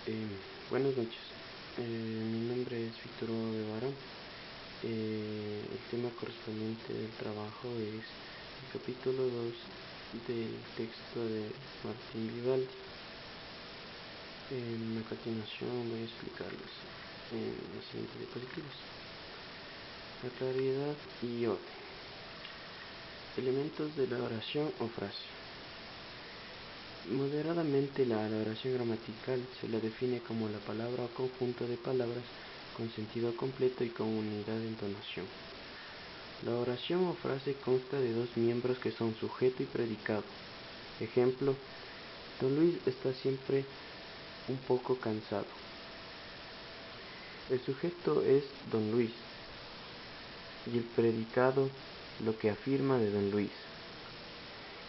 Eh, Buenas noches, mi nombre es Víctor Hugo Guevara. El tema correspondiente del trabajo es el capítulo 2 del texto de Martín Vivaldi. A continuación voy a explicarles en los siguientes diapositivas. La claridad y orden. Elementos de la oración o frase. Moderadamente, la oración gramatical se la define como la palabra o conjunto de palabras con sentido completo y con unidad de entonación. La oración o frase consta de dos miembros que son sujeto y predicado. Ejemplo: Don Luis está siempre un poco cansado. El sujeto es Don Luis y el predicado lo que afirma de Don Luis,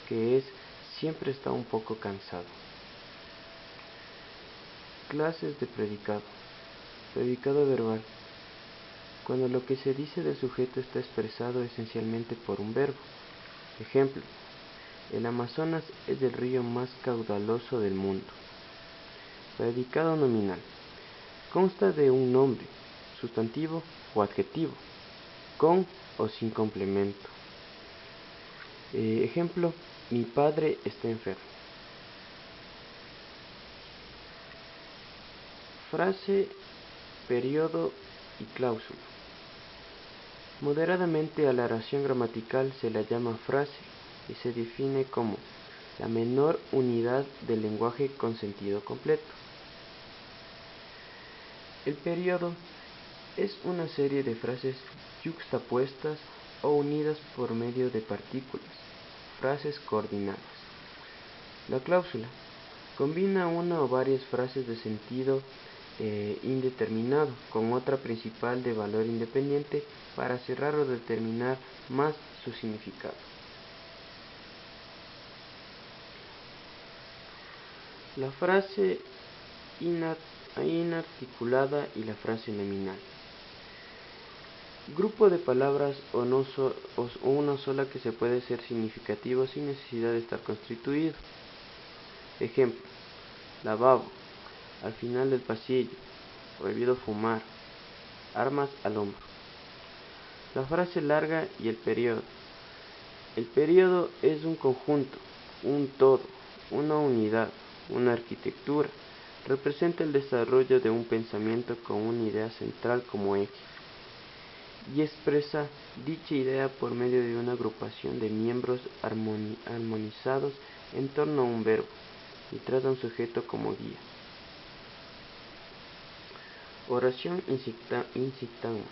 que es siempre está un poco cansado. Clases de predicado. Predicado verbal. Cuando lo que se dice del sujeto está expresado esencialmente por un verbo. Ejemplo: el Amazonas es el río más caudaloso del mundo. Predicado nominal. Consta de un nombre, sustantivo o adjetivo, con o sin complemento. Ejemplo: mi padre está enfermo. Frase, periodo y cláusula. Moderadamente a la oración gramatical se la llama frase y se define como la menor unidad del lenguaje con sentido completo. El periodo es una serie de frases yuxtapuestas o unidas por medio de partículas, frases coordinadas. La cláusula combina una o varias frases de sentido indeterminado con otra principal de valor independiente para cerrar o determinar más su significado. La frase inarticulada y la frase nominal. Grupo de palabras o una sola que se puede ser significativo sin necesidad de estar constituido. Ejemplo: lavabo, al final del pasillo, prohibido fumar, armas al hombro. La frase larga y el periodo. El periodo es un conjunto, un todo, una unidad, una arquitectura. Representa el desarrollo de un pensamiento con una idea central como eje y expresa dicha idea por medio de una agrupación de miembros armonizados en torno a un verbo y trata a un sujeto como guía. Oración insintagma.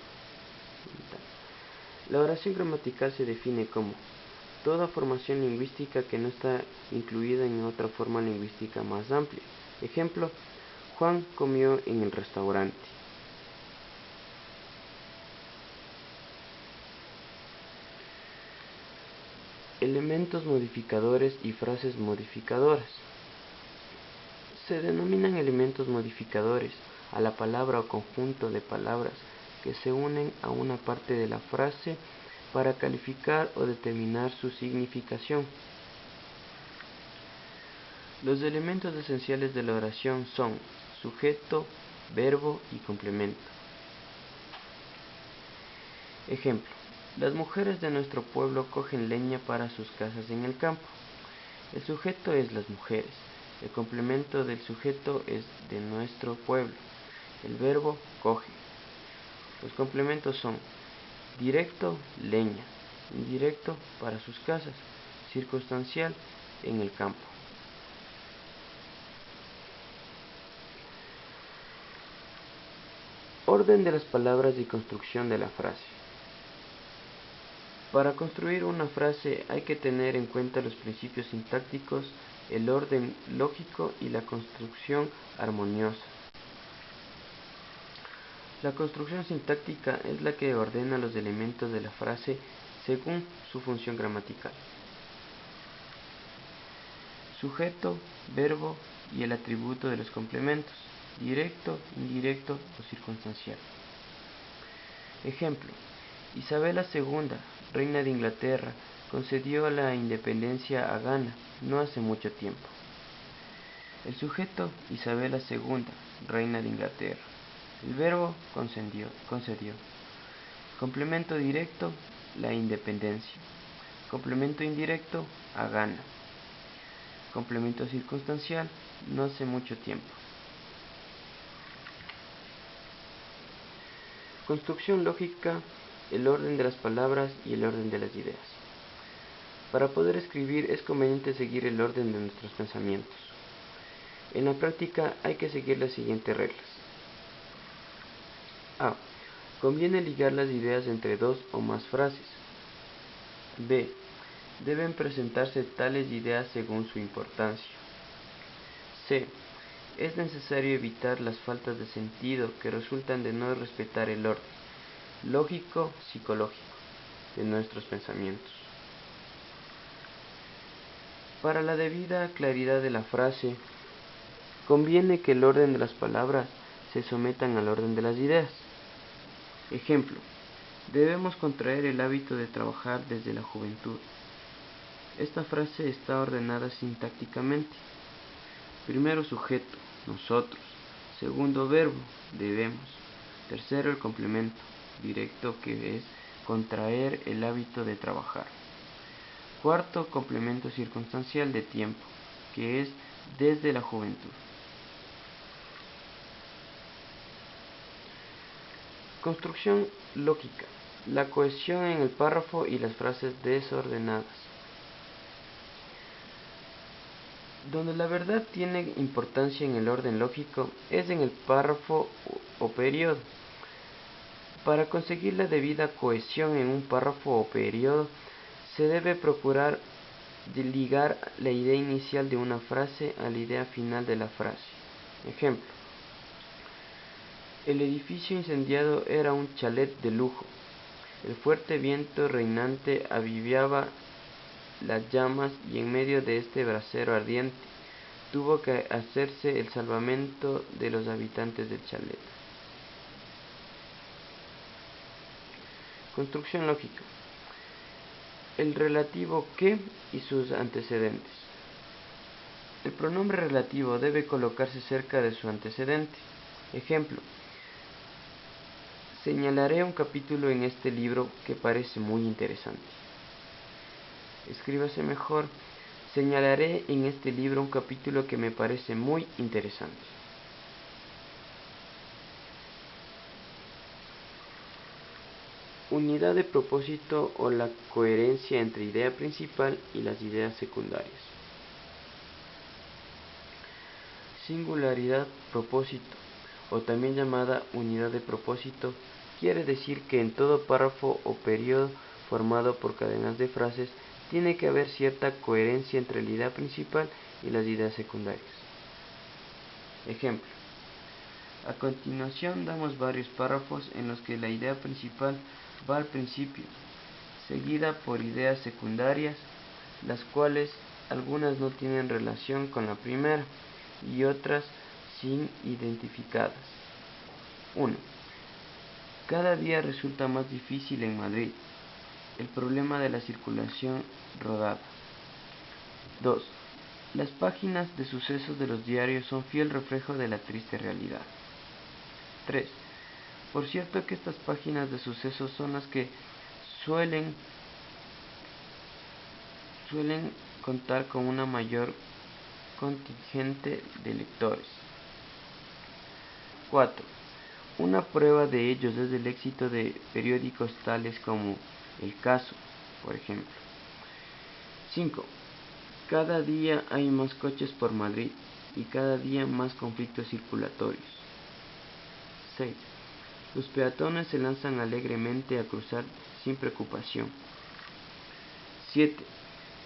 La oración gramatical se define como toda formación lingüística que no está incluida en otra forma lingüística más amplia. Ejemplo: Juan comió en el restaurante. Elementos modificadores y frases modificadoras. Se denominan elementos modificadores a la palabra o conjunto de palabras que se unen a una parte de la frase para calificar o determinar su significación. Los elementos esenciales de la oración son sujeto, verbo y complemento. Ejemplo: las mujeres de nuestro pueblo cogen leña para sus casas en el campo. El sujeto es las mujeres. El complemento del sujeto es de nuestro pueblo. El verbo coge. Los complementos son directo, leña; indirecto, para sus casas; circunstancial, en el campo. Orden de las palabras y construcción de la frase. Para construir una frase hay que tener en cuenta los principios sintácticos, el orden lógico y la construcción armoniosa. La construcción sintáctica es la que ordena los elementos de la frase según su función gramatical. Sujeto, verbo y el atributo de los complementos: directo, indirecto o circunstancial. Ejemplo: Isabel II, reina de Inglaterra, concedió la independencia a Ghana no hace mucho tiempo. El sujeto, Isabela II, reina de Inglaterra. El verbo, concedió. Complemento directo, la independencia. Complemento indirecto, a gana. Complemento circunstancial, no hace mucho tiempo. Construcción lógica, el orden de las palabras y el orden de las ideas. Para poder escribir es conveniente seguir el orden de nuestros pensamientos. En la práctica hay que seguir las siguientes reglas. A. Conviene ligar las ideas entre dos o más frases. B. Deben presentarse tales ideas según su importancia. C. Es necesario evitar las faltas de sentido que resultan de no respetar el orden lógico-psicológico de nuestros pensamientos. Para la debida claridad de la frase, conviene que el orden de las palabras se sometan al orden de las ideas. Ejemplo, debemos contraer el hábito de trabajar desde la juventud. Esta frase está ordenada sintácticamente. Primero sujeto, nosotros. Segundo verbo, debemos. Tercero el complemento directo, que es contraer el hábito de trabajar. Cuarto, complemento circunstancial de tiempo, que es desde la juventud. Construcción lógica, la cohesión en el párrafo y las frases desordenadas. Donde la verdad tiene importancia en el orden lógico es en el párrafo o periodo. Para conseguir la debida cohesión en un párrafo o periodo, se debe procurar ligar la idea inicial de una frase a la idea final de la frase. Ejemplo: el edificio incendiado era un chalet de lujo. El fuerte viento reinante avivaba las llamas y en medio de este brasero ardiente tuvo que hacerse el salvamento de los habitantes del chalet. Construcción lógica. El relativo que y sus antecedentes. El pronombre relativo debe colocarse cerca de su antecedente. Ejemplo: señalaré un capítulo en este libro que parece muy interesante. Escríbase mejor: señalaré en este libro un capítulo que me parece muy interesante. Unidad de propósito o la coherencia entre idea principal y las ideas secundarias. Singularidad propósito, o también llamada unidad de propósito, quiere decir que en todo párrafo o periodo formado por cadenas de frases tiene que haber cierta coherencia entre la idea principal y las ideas secundarias. Ejemplo: a continuación damos varios párrafos en los que la idea principal va al principio, seguida por ideas secundarias, las cuales algunas no tienen relación con la primera y otras sin identificadas. 1. Cada día resulta más difícil en Madrid. El problema de la circulación rodada. 2. Las páginas de sucesos de los diarios son fiel reflejo de la triste realidad. 3. Por cierto que estas páginas de sucesos son las que suelen contar con una mayor contingente de lectores. 4. Una prueba de ellos es el éxito de periódicos tales como El Caso, por ejemplo. 5. Cada día hay más coches por Madrid y cada día más conflictos circulatorios. 6. Los peatones se lanzan alegremente a cruzar sin preocupación. 7.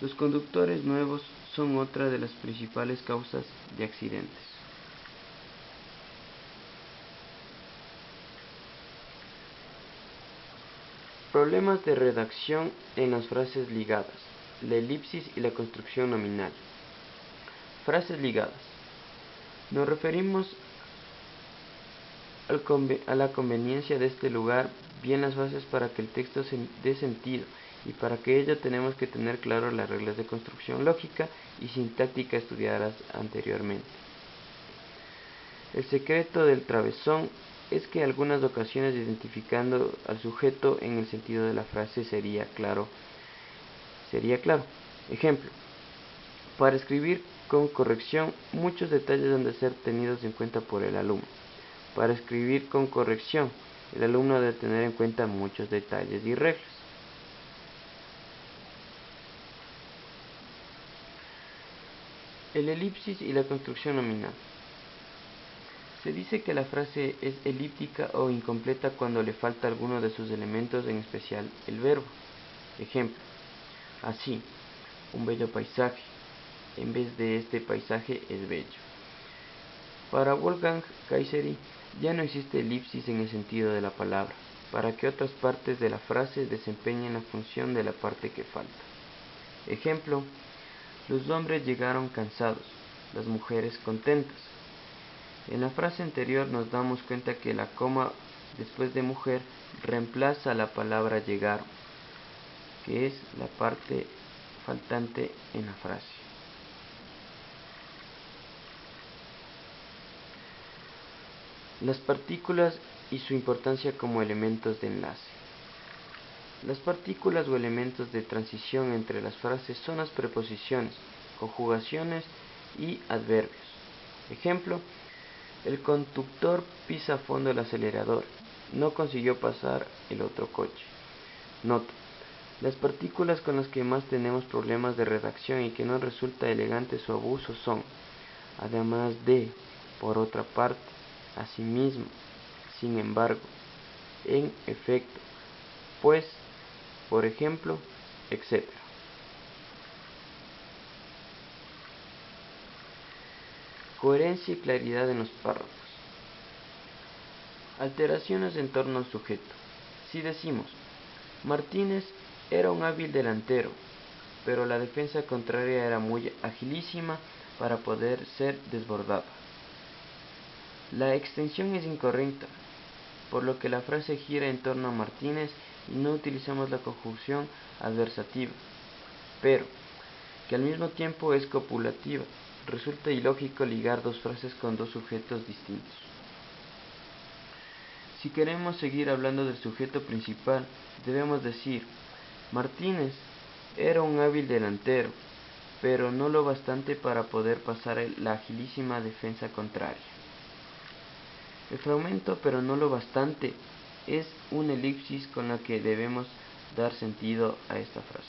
Los conductores nuevos son otra de las principales causas de accidentes. Problemas de redacción en las frases ligadas, la elipsis y la construcción nominal. Frases ligadas. Nos referimos a la conveniencia de este lugar bien las frases para que el texto dé sentido y para que ello tenemos que tener claro las reglas de construcción lógica y sintáctica estudiadas anteriormente. El secreto del travesón es que en algunas ocasiones identificando al sujeto en el sentido de la frase sería claro. Ejemplo, para escribir con corrección, muchos detalles han de ser tenidos en cuenta por el alumno. Para escribir con corrección, el alumno debe tener en cuenta muchos detalles y reglas. El elipsis y la construcción nominal. Se dice que la frase es elíptica o incompleta cuando le falta alguno de sus elementos, en especial el verbo. Ejemplo, así, un bello paisaje, en vez de este paisaje es bello. Para Wolfgang Kaiseri ya no existe elipsis en el sentido de la palabra, para que otras partes de la frase desempeñen la función de la parte que falta. Ejemplo, los hombres llegaron cansados, las mujeres contentas. En la frase anterior nos damos cuenta que la coma después de mujer reemplaza la palabra llegaron, que es la parte faltante en la frase. Las partículas y su importancia como elementos de enlace. Las partículas o elementos de transición entre las frases son las preposiciones, conjugaciones y adverbios. Ejemplo, el conductor pisa a fondo el acelerador, no consiguió pasar el otro coche. Nota, las partículas con las que más tenemos problemas de redacción y que no resulta elegante su abuso son, además de, por otra parte, asimismo, sin embargo, en efecto, pues, por ejemplo, etc. Coherencia y claridad en los párrafos. Alteraciones en torno al sujeto. Si decimos, Martínez era un hábil delantero, pero la defensa contraria era muy agilísima para poder ser desbordada. La extensión es incorrecta, por lo que la frase gira en torno a Martínez y no utilizamos la conjunción adversativa, pero que al mismo tiempo es copulativa. Resulta ilógico ligar dos frases con dos sujetos distintos. Si queremos seguir hablando del sujeto principal, debemos decir, Martínez era un hábil delantero, pero no lo bastante para poder pasar la agilísima defensa contraria. El fragmento pero no lo bastante es una elipsis con la que debemos dar sentido a esta frase.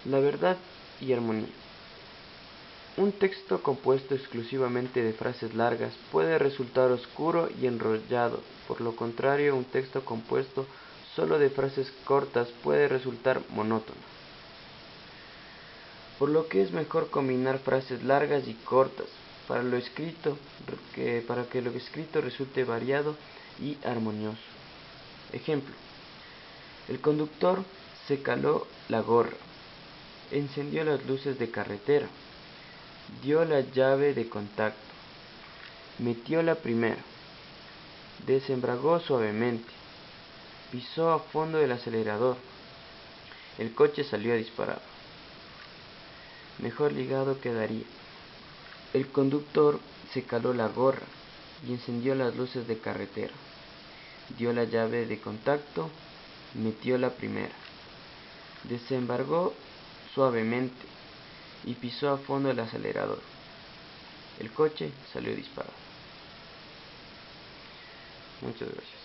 La verdad y armonía. Un texto compuesto exclusivamente de frases largas puede resultar oscuro y enrollado. Por lo contrario, un texto compuesto solo de frases cortas puede resultar monótono. Por lo que es mejor combinar frases largas y cortas para que lo escrito resulte variado y armonioso. Ejemplo, el conductor se caló la gorra, encendió las luces de carretera, dio la llave de contacto, metió la primera, desembragó suavemente, pisó a fondo el acelerador, el coche salió disparado. Mejor ligado quedaría, el conductor se caló la gorra y encendió las luces de carretera, dio la llave de contacto, metió la primera, desembargó suavemente y pisó a fondo el acelerador. El coche salió disparado. Muchas gracias.